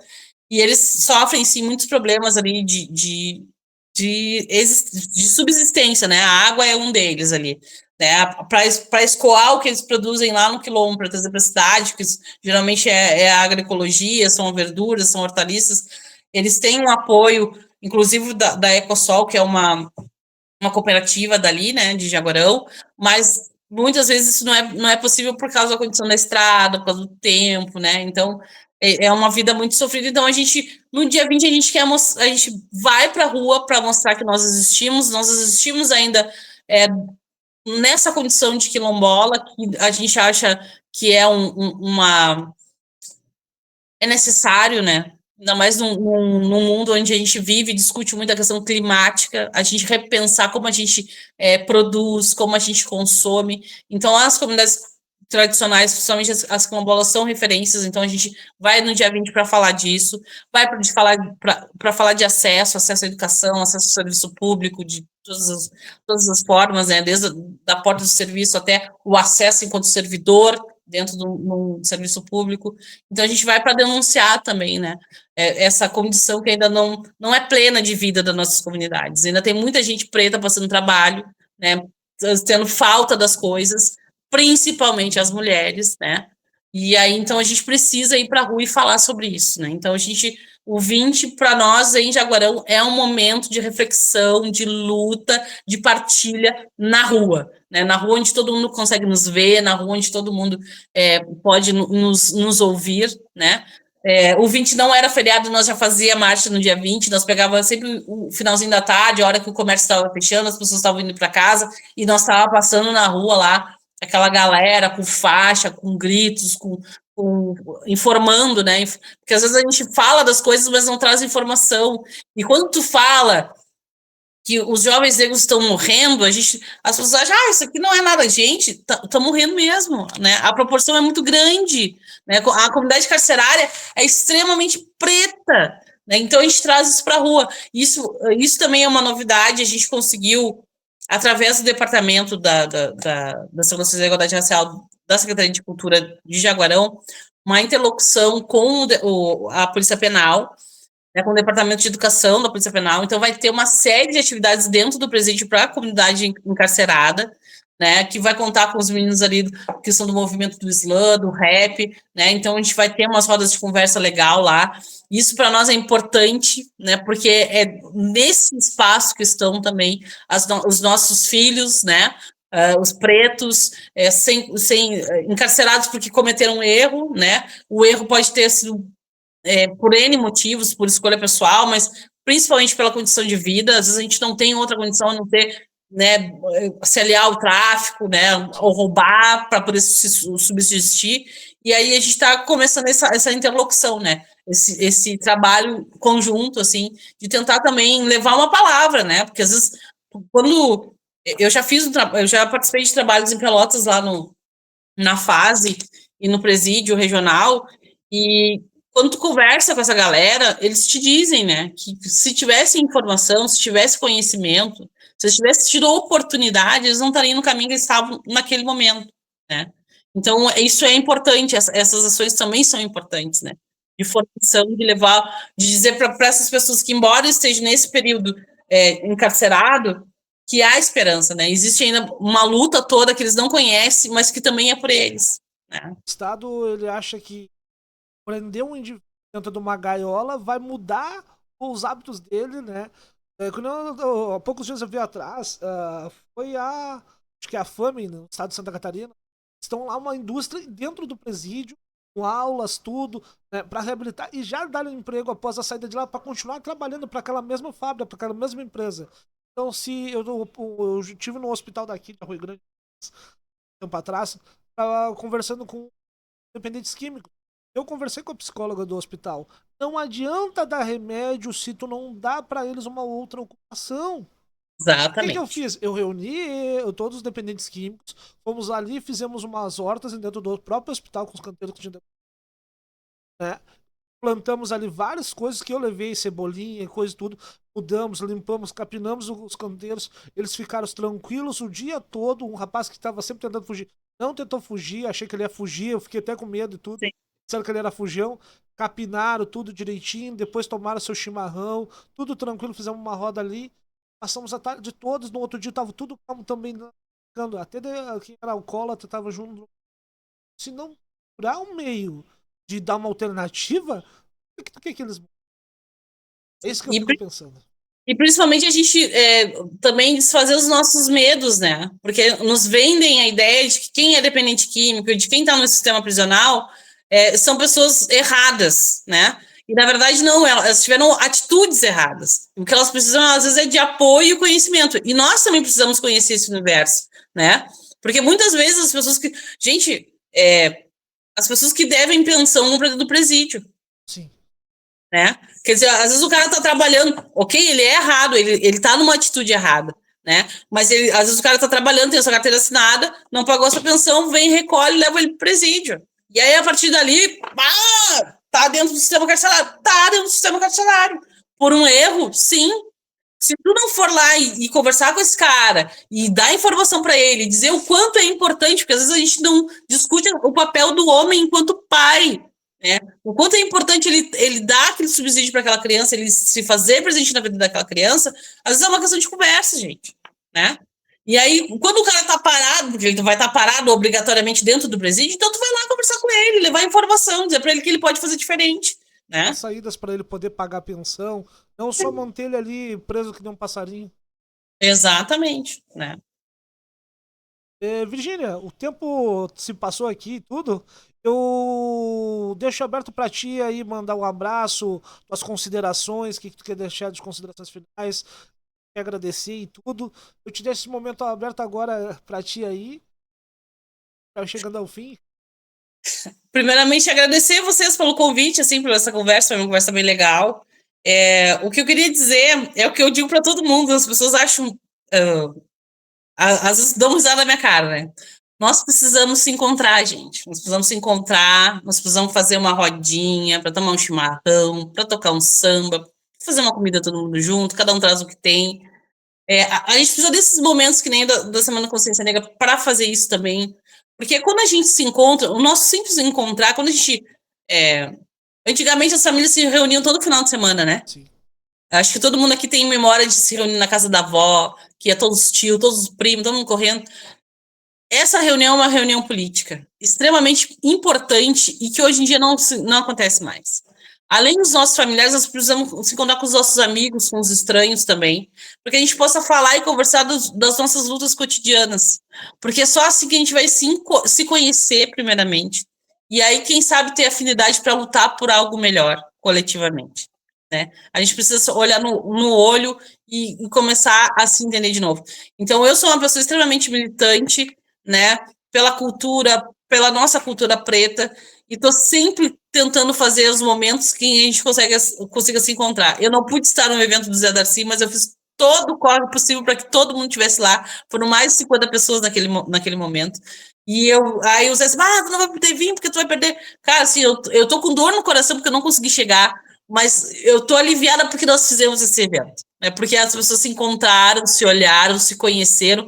e eles sofrem, sim, muitos problemas ali de subsistência, né? A água é um deles ali, né? Para escoar o que eles produzem lá no quilombo, para trazer para a cidade, que geralmente é a agroecologia, são verduras, são hortaliças, eles têm um apoio, inclusive da Ecosol, que é uma cooperativa dali, né, de Jaguarão, mas muitas vezes isso não é possível por causa da condição da estrada, por causa do tempo, né? Então é uma vida muito sofrida. Então no dia 20 a gente vai para a rua para mostrar que nós existimos ainda nessa condição de quilombola, que a gente acha que é é necessário, né? Ainda mais num mundo onde a gente vive e discute muito a questão climática, a gente repensar como a gente produz, como a gente consome. Então, as comunidades tradicionais, principalmente as quilombolas, são referências, então a gente vai no dia 20 para falar disso, vai para falar de acesso à educação, acesso ao serviço público, de todas as formas, né, desde da porta do serviço até o acesso enquanto servidor dentro do serviço público. Então a gente vai para denunciar também, né, essa condição que ainda não é plena de vida das nossas comunidades. Ainda tem muita gente preta passando trabalho, né, tendo falta das coisas, principalmente as mulheres, né? E aí, então, a gente precisa ir para a rua e falar sobre isso, né? Então, o 20, para nós, em Jaguarão, é um momento de reflexão, de luta, de partilha na rua, né? Na rua onde todo mundo consegue nos ver, na rua onde todo mundo pode nos ouvir, né? O 20 não era feriado, nós já fazia marcha no dia 20, nós pegávamos sempre o finalzinho da tarde, a hora que o comércio estava fechando, as pessoas estavam indo para casa, e nós estávamos passando na rua lá, aquela galera com faixa, com gritos, informando, né? Porque às vezes a gente fala das coisas, mas não traz informação. E quando tu fala que os jovens negros estão morrendo, as pessoas acham, isso aqui não é nada, gente, tá morrendo mesmo, né? A proporção é muito grande, né? A comunidade carcerária é extremamente preta, né? Então a gente traz isso para a rua. Isso também é uma novidade, a gente conseguiu, através do departamento da Segurança e Igualdade Racial da Secretaria de Cultura de Jaguarão, uma interlocução com a Polícia Penal, né, com o Departamento de Educação da Polícia Penal. Então vai ter uma série de atividades dentro do presídio para a comunidade encarcerada, né, que vai contar com os meninos ali que são do movimento do slam, do rap, né, então a gente vai ter umas rodas de conversa legal lá. Isso para nós é importante, né, porque é nesse espaço que estão também os nossos filhos, né, os pretos, encarcerados porque cometeram um erro, né, o erro pode ter sido por N motivos, por escolha pessoal, mas principalmente pela condição de vida. Às vezes a gente não tem outra condição a não ter, né, se aliar ao tráfico, né, ou roubar para poder se subsistir. E aí a gente está começando essa interlocução, né, esse trabalho conjunto, assim, de tentar também levar uma palavra, né, porque às vezes quando eu já participei de trabalhos em Pelotas lá na fase e no presídio regional, e quando tu conversa com essa galera, eles te dizem, né, que se tivesse informação, se tivesse conhecimento, se eles tivessem tido oportunidade, eles não estariam no caminho que eles estavam naquele momento, né. Então, isso é importante, essas ações também são importantes, né, de formação, de levar, de dizer para essas pessoas que, embora estejam nesse período encarcerado, que há esperança, né, existe ainda uma luta toda que eles não conhecem, mas que também é por eles, né. O Estado, ele acha que prender um indivíduo dentro de uma gaiola vai mudar os hábitos dele, né? Há poucos dias eu vi atrás, foi acho que a FAME, no estado de Santa Catarina, estão lá uma indústria dentro do presídio, com aulas, tudo, né, para reabilitar e já dar emprego após a saída de lá para continuar trabalhando para aquela mesma fábrica, para aquela mesma empresa. Então, se eu estive no hospital daqui, de Rio Grande, tempo atrás, estava conversando com dependentes químicos. Eu conversei com a psicóloga do hospital. Não adianta dar remédio se tu não dá para eles uma outra ocupação. O que eu Exatamente. fiz? Eu reuni todos os dependentes químicos, fomos ali, fizemos umas hortas dentro do próprio hospital com os canteiros que tinha, né? Plantamos ali várias coisas que eu levei, cebolinha, coisa e tudo. Mudamos, limpamos, capinamos os canteiros. Eles ficaram tranquilos o dia todo. Um rapaz que estava sempre tentando fugir não tentou fugir, achei que ele ia fugir, eu fiquei até com medo e tudo. Sim. Disseram que ele era fugião. Capinaram tudo direitinho, depois tomaram seu chimarrão, tudo tranquilo, fizemos uma roda ali. Passamos a tarde todos, no outro dia tava tudo calmo também. Até quem era alcoólatra tava junto. Se não procurar um meio de dar uma alternativa, o que eles. É isso que eu fico pensando. E principalmente a gente também desfazer os nossos medos, né? Porque nos vendem a ideia de que quem é dependente químico, de quem está no sistema prisional, são pessoas erradas, né? E na verdade não, elas tiveram atitudes erradas. O que elas precisam, às vezes, é de apoio e conhecimento. E nós também precisamos conhecer esse universo, né? Porque muitas vezes as pessoas que. Gente, as pessoas que devem pensão no do presídio. Sim. Né? Quer dizer, às vezes o cara tá trabalhando, ok, ele é errado, ele tá numa atitude errada, né? Mas às vezes o cara tá trabalhando, tem a sua carteira assinada, não pagou a sua pensão, vem, recolhe, leva ele pro presídio. E aí, a partir dali, tá dentro do sistema carcerário. Tá dentro do sistema carcerário. Por um erro, sim. Se tu não for lá e conversar com esse cara e dar informação para ele, dizer o quanto é importante, porque às vezes a gente não discute o papel do homem enquanto pai, né? O quanto é importante ele dar aquele subsídio para aquela criança, ele se fazer presente na vida daquela criança, às vezes é uma questão de conversa, gente, né? E aí, quando o cara tá parado, porque ele vai estar parado obrigatoriamente dentro do presídio, então tu vai lá conversar com ele, levar informação, dizer para ele que ele pode fazer diferente, né? As saídas para ele poder pagar a pensão, não só manter ele ali preso que nem um passarinho. Exatamente, né? Virgínia, o tempo se passou aqui e tudo. Eu deixo aberto para ti aí mandar um abraço, tuas considerações, o que tu quer deixar de considerações finais, quer agradecer e tudo. Eu te deixo esse momento aberto agora para ti aí. Tá chegando ao fim. Primeiramente, agradecer vocês pelo convite, assim, por essa conversa, foi uma conversa bem legal. O que eu queria dizer é o que eu digo para todo mundo, as pessoas acham, às vezes dão risada na minha cara, né? Nós precisamos se encontrar, gente. Nós precisamos se encontrar, nós precisamos fazer uma rodinha para tomar um chimarrão, para tocar um samba, fazer uma comida todo mundo junto, cada um traz o que tem. A gente precisa desses momentos que nem da Semana da Consciência Negra para fazer isso também. Porque quando a gente se encontra, o nosso simples encontrar, quando a gente. Antigamente as famílias se reuniam todo final de semana, né? Sim. Acho que todo mundo aqui tem memória de se reunir na casa da avó, que ia todos os tios, todos os primos, todo mundo correndo. essa reunião é uma reunião política extremamente importante e que hoje em dia não acontece mais. Além dos nossos familiares, nós precisamos se encontrar com os nossos amigos, com os estranhos também, para que a gente possa falar e conversar das nossas lutas cotidianas. Porque é só assim que a gente vai se conhecer, primeiramente, e aí, quem sabe, ter afinidade para lutar por algo melhor, coletivamente. Né? A gente precisa olhar no olho e começar a se entender de novo. Então, eu sou uma pessoa extremamente militante, né, pela cultura, pela nossa cultura preta, e estou sempre tentando fazer os momentos que a gente consiga se encontrar. Eu não pude estar no evento do Zé Darcy, mas eu fiz todo o corre possível para que todo mundo estivesse lá. Foram mais de 50 pessoas naquele momento. E aí o Zé disse, tu não vai poder vir porque tu vai perder. Cara, assim, eu tô com dor no coração porque eu não consegui chegar, mas eu tô aliviada porque nós fizemos esse evento. Né? Porque as pessoas se encontraram, se olharam, se conheceram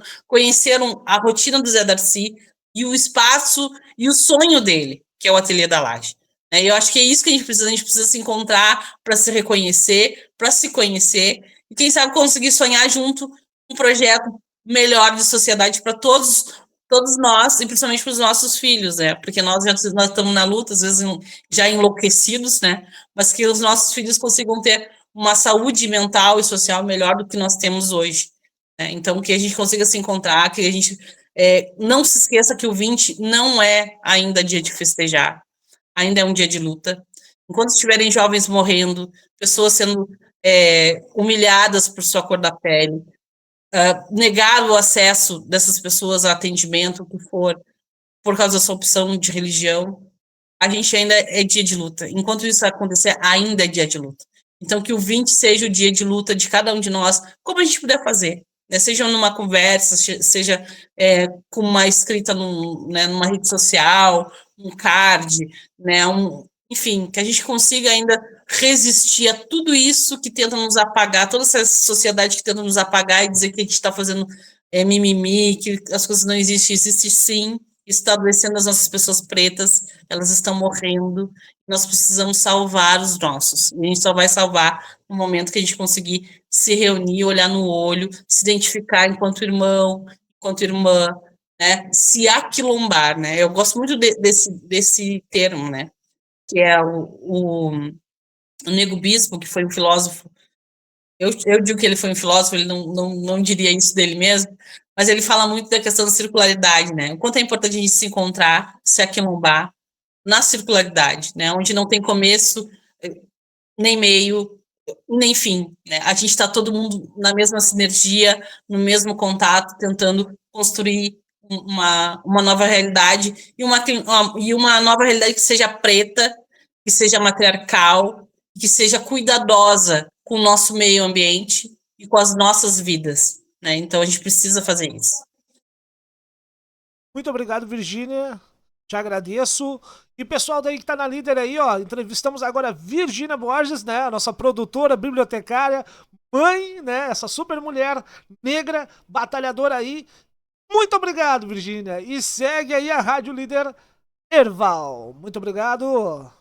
a rotina do Zé Darcy e o espaço e o sonho dele, que é o Ateliê da Laje. E eu acho que é isso que a gente precisa se encontrar para se reconhecer, para se conhecer, e quem sabe conseguir sonhar junto um projeto melhor de sociedade para todos nós, e principalmente para os nossos filhos, né? Porque nós estamos na luta, às vezes já enlouquecidos, né? Mas que os nossos filhos consigam ter uma saúde mental e social melhor do que nós temos hoje. Né? Então, que a gente consiga se encontrar, que a gente não se esqueça que o 20 não é ainda dia de festejar, ainda é um dia de luta. Enquanto estiverem jovens morrendo, pessoas sendo humilhadas por sua cor da pele, negar o acesso dessas pessoas a atendimento, o que for, por causa da sua opção de religião, a gente ainda é dia de luta. Enquanto isso acontecer, ainda é dia de luta. Então, que o 20 seja o dia de luta de cada um de nós, como a gente puder fazer. Né? Seja numa conversa, seja com uma escrita numa rede social, um card, né? Enfim, que a gente consiga ainda resistir a tudo isso que tenta nos apagar, toda essa sociedade que tenta nos apagar e dizer que a gente está fazendo mimimi, que as coisas não existem. Existe sim, está adoecendo as nossas pessoas pretas, elas estão morrendo, nós precisamos salvar os nossos, e a gente só vai salvar no momento que a gente conseguir se reunir, olhar no olho, se identificar enquanto irmão, enquanto irmã, né, se aquilombar, né, eu gosto muito desse termo, né, que é o Nego Bispo, que foi um filósofo. Eu digo que ele foi um filósofo, ele não diria isso dele mesmo, mas ele fala muito da questão da circularidade, né? O quanto é importante a gente se encontrar, se aquilombar na circularidade, né? Onde não tem começo, nem meio, nem fim, né? A gente está todo mundo na mesma sinergia, no mesmo contato, tentando construir uma nova realidade e uma nova realidade que seja preta, que seja matriarcal, que seja cuidadosa com o nosso meio ambiente e com as nossas vidas, né? Então a gente precisa fazer isso. Muito obrigado, Virgínia. Te agradeço. E pessoal daí que tá na líder aí, ó, entrevistamos agora a Virgínia Borges, né, a nossa produtora, bibliotecária, mãe, né, essa super mulher negra, batalhadora aí. Muito obrigado, Virgínia. E segue aí a Rádio Líder Erval. Muito obrigado.